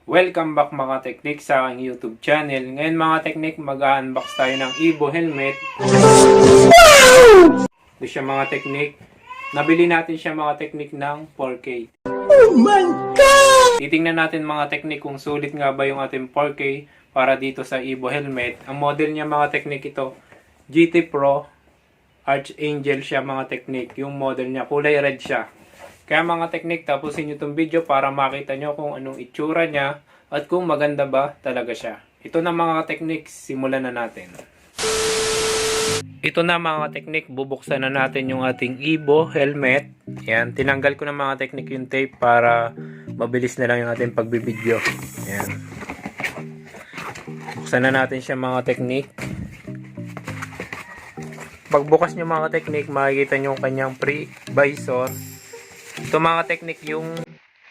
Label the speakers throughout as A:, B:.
A: Welcome back mga teknik sa aking YouTube channel. Ngayon mga teknik, mag-unbox tayo ng Evo helmet. Ito siya mga teknik. Nabili natin siya mga teknik ng 4K. Oh my God! Titingnan natin mga teknik kung sulit nga ba yung ating 4K para dito sa Evo helmet. Ang model niya mga teknik ito, GT Pro Archangel siya mga teknik. Yung model niya, kulay red siya. Kaya mga teknik, tapusin nyo itong video para makita nyo kung anong itsura niya at kung maganda ba talaga siya. Ito na mga teknik, simulan na natin. Ito na mga teknik, bubuksan na natin yung ating Evo helmet. Yan, tinanggal ko na mga teknik yung tape para mabilis na lang yung ating pagbibideo. Yan. Buksan na natin siya mga teknik. Pagbukas nyo mga teknik, makikita nyo yung kanyang pre-visor. Ito mga teknik yung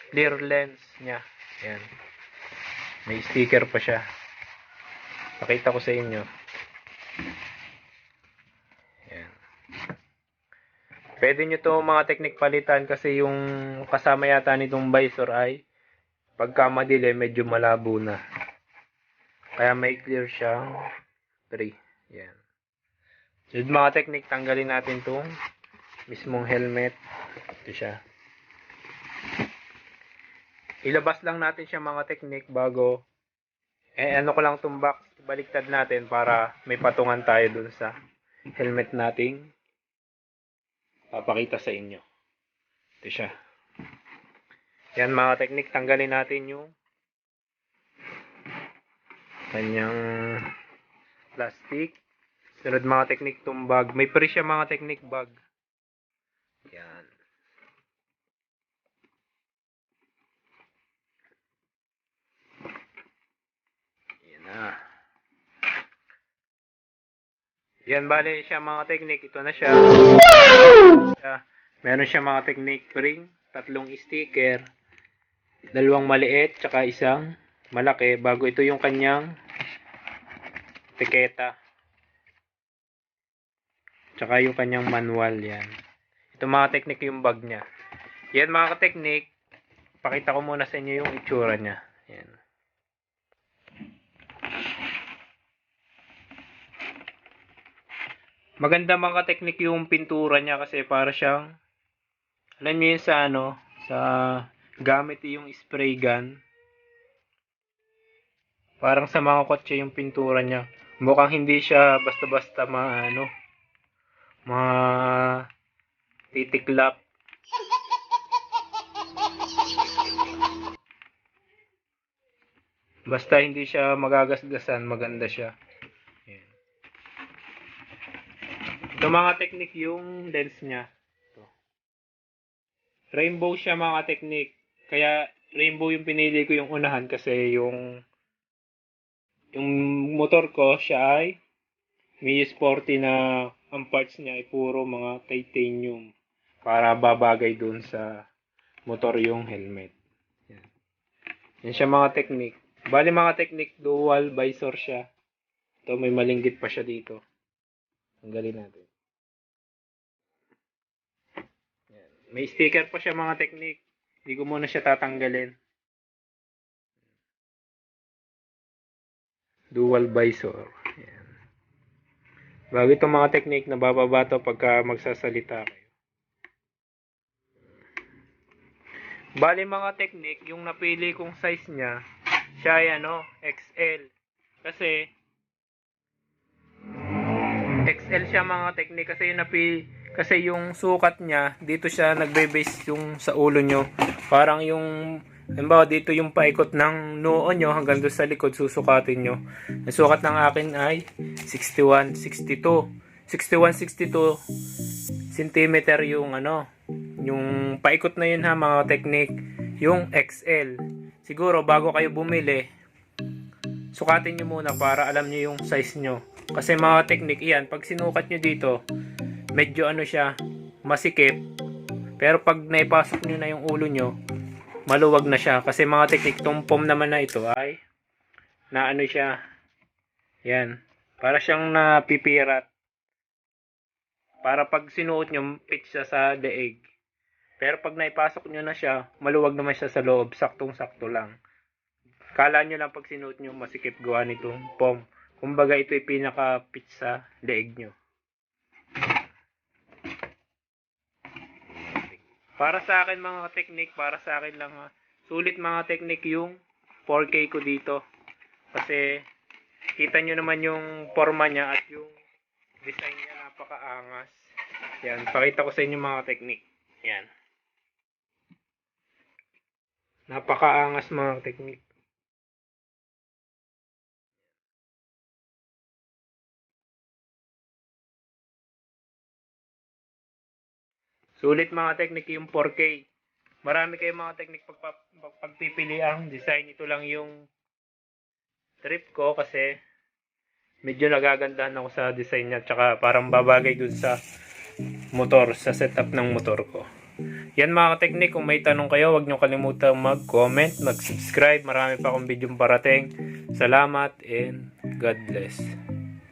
A: clear lens niya. Ayan. May sticker pa siya. Pakita ko sa inyo. Ayan. Pwede nyo to mga teknik palitan kasi yung kasama yata nitong visor ay pagka madilim medyo malabo na. Kaya may clear siyang pre. Ayan. So mga teknik, tanggalin natin tong mismong helmet. Ito siya. Ilabas lang natin siya mga teknik bago ano ko lang itong box, baliktad natin para may patungan tayo dun sa helmet nating papakita sa inyo. Ito siya. Yan mga teknik, tanggalin natin yung kanyang plastic. Sunod mga teknik itong bag. May pre siya mga teknik bag. Yan. Yan, bale siya mga teknik. Ito na siya. Meron siya mga teknik ring, tatlong sticker, dalawang maliit, tsaka isang malaki. Bago ito yung kanyang tiketa. Tsaka yung kanyang manual yan. Ito mga teknik yung bag niya. Yan mga teknik, pakita ko muna sa inyo yung itsura niya. Yan. Maganda mga teknik yung pintura niya kasi para siyang, alam niyo yun sa sa gamit yung spray gun. Parang sa mga kotse yung pintura niya. Mukhang hindi siya basta-basta titiklap. Basta hindi siya magagasgasan, maganda siya. Ayan. Ito mga teknik yung lens niya. Ito. Rainbow siya mga teknik. Kaya rainbow yung pinili ko yung unahan kasi yung motor ko siya ay Mii Sporty na ang parts niya ay puro mga titanium para babagay dun sa motor yung helmet. Yan. Yan siya mga teknik. Bali mga teknik, dual visor siya. Ito may malinggit pa siya dito. Tanggalin natin. Yan. May sticker pa siya mga teknik. Hindi ko muna siya tatanggalin. Dual visor. Yan. Bago itong mga teknik, nabababa to pagka magsasalita kayo. Bali mga teknik, yung napili kong size niya, siya ay XL. XL siya mga teknik kasi yung sukat niya, dito siya nagbe-base yung sa ulo nyo. Parang yung, halimbawa dito yung paikot ng noo nyo hanggang doon sa likod, susukatin nyo. Ang sukat ng akin ay 61-62 cm yung yung paikot na yun ha mga teknik, yung XL. Siguro bago kayo bumili, sukatin nyo muna para alam nyo yung size nyo. Kasi mga teknik yan, pag sinukat nyo dito, medyo siya, masikip. Pero pag naipasok nyo na yung ulo nyo, maluwag na siya. Kasi mga teknik, itong foam naman na ito ay, na siya, yan. Para siyang napipirat. Para pag sinuot nyo, fit siya sa leeg. Pero pag naipasok nyo na siya, maluwag naman siya sa loob, saktong-sakto lang. Kala nyo lang pag sinuot nyo masikip gawa nitong POM. Kumbaga ito ay pinaka-fit sa leeg nyo. Para sa akin mga technique, para sa akin lang ha. Sulit mga technique yung 4K ko dito. Kasi kita nyo naman yung forma niya at yung design niya napakaangas. Yan, pakita ko sa inyo mga technique. Yan. Napakaangas mga technique. Sulit mga technique yung 4K. Marami kayong mga technique pagpipili ang design. Ito lang yung trip ko kasi medyo nagagandahan ako sa design niya. Tsaka parang babagay dun sa motor, sa setup ng motor ko. Yan mga technique. Kung may tanong kayo, huwag nyo kalimutang mag-comment, mag-subscribe. Marami pa akong video parating. Salamat and God bless.